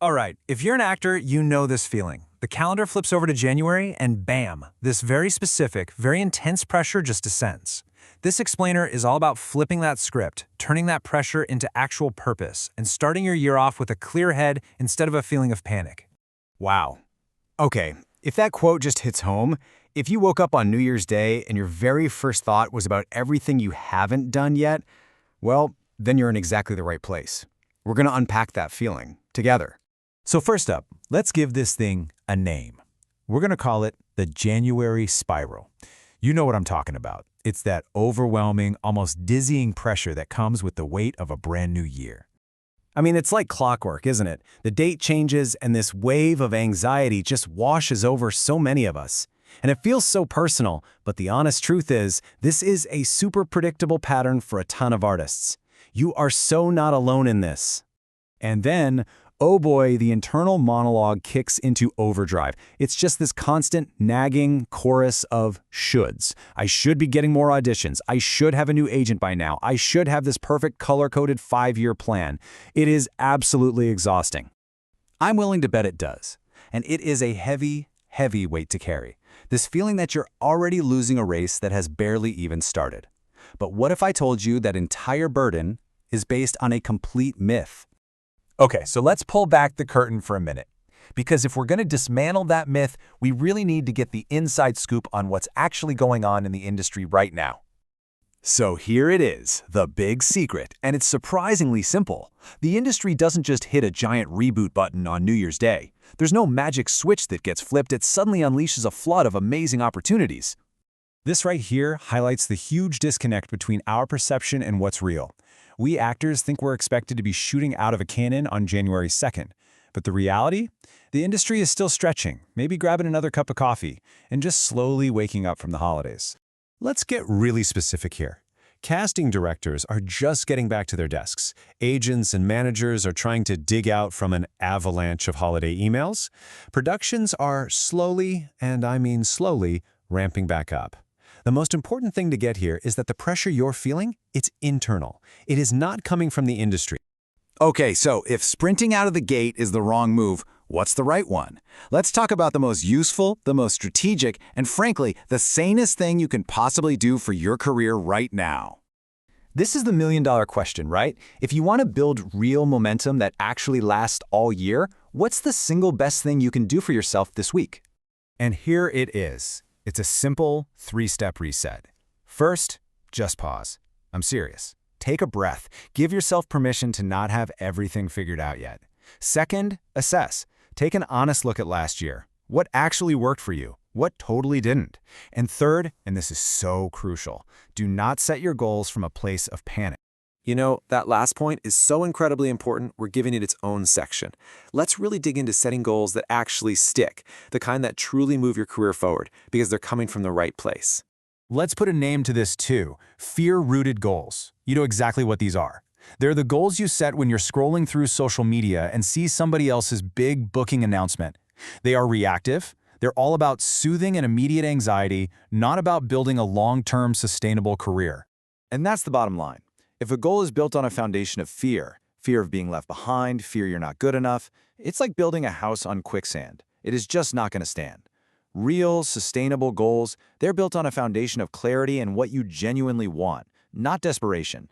All right, if you're an actor, you know this feeling. The calendar flips over to January, and bam, this very specific, very intense pressure just descends. This explainer is all about flipping that script, turning that pressure into actual purpose, and starting your year off with a clear head instead of a feeling of panic. Wow. Okay, if that quote just hits home, if you woke up on New Year's Day and your very first thought was about everything you haven't done yet, well, then you're in exactly the right place. We're going to unpack that feeling together. So first up, let's give this thing a name. We're going to call it the January spiral. You know what I'm talking about. It's that overwhelming, almost dizzying pressure that comes with the weight of a brand new year. I mean, it's like clockwork, isn't it? The date changes and this wave of anxiety just washes over so many of us. And it feels so personal, but the honest truth is, this is a super predictable pattern for a ton of artists. You are so not alone in this. And then, oh boy, the internal monologue kicks into overdrive. It's just this constant nagging chorus of shoulds. I should be getting more auditions. I should have a new agent by now. I should have this perfect color-coded 5-year plan. It is absolutely exhausting. I'm willing to bet it does. And it is a heavy, heavy weight to carry. This feeling that you're already losing a race that has barely even started. But what if I told you that entire burden is based on a complete myth? Okay, so let's pull back the curtain for a minute. Because if we're going to dismantle that myth, we really need to get the inside scoop on what's actually going on in the industry right now. So here it is, the big secret, and it's surprisingly simple. The industry doesn't just hit a giant reboot button on New Year's Day. There's no magic switch that gets flipped that suddenly unleashes a flood of amazing opportunities. This right here highlights the huge disconnect between our perception and what's real. We actors think we're expected to be shooting out of a cannon on January 2nd. But the reality? The industry is still stretching, maybe grabbing another cup of coffee, and just slowly waking up from the holidays. Let's get really specific here. Casting directors are just getting back to their desks. Agents and managers are trying to dig out from an avalanche of holiday emails. Productions are slowly, and I mean slowly, ramping back up. The most important thing to get here is that the pressure you're feeling, it's internal. It is not coming from the industry. Okay, so if sprinting out of the gate is the wrong move, what's the right one? Let's talk about the most useful, the most strategic, and frankly, the sanest thing you can possibly do for your career right now. This is the million-dollar question, right? If you want to build real momentum that actually lasts all year, what's the single best thing you can do for yourself this week? And here it is. It's a simple 3-step reset. First, just pause. I'm serious. Take a breath. Give yourself permission to not have everything figured out yet. Second, assess. Take an honest look at last year. What actually worked for you? What totally didn't? And third, and this is so crucial, do not set your goals from a place of panic. You know, that last point is so incredibly important, we're giving it its own section. Let's really dig into setting goals that actually stick, the kind that truly move your career forward, because they're coming from the right place. Let's put a name to this too, fear-rooted goals. You know exactly what these are. They're the goals you set when you're scrolling through social media and see somebody else's big booking announcement. They are reactive. They're all about soothing an immediate anxiety, not about building a long-term sustainable career. And that's the bottom line. If a goal is built on a foundation of fear of being left behind, fear you're not good enough, it's like building a house on quicksand. It is just not going to stand. Real, sustainable goals, they're built on a foundation of clarity and what you genuinely want, not desperation.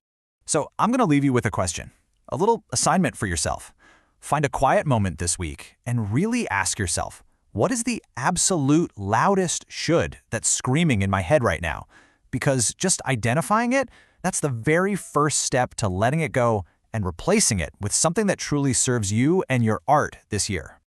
So I'm going to leave you with a question, a little assignment for yourself. Find a quiet moment this week and really ask yourself, what is the absolute loudest should that's screaming in my head right now? Because just identifying it, that's the very first step to letting it go and replacing it with something that truly serves you and your art this year.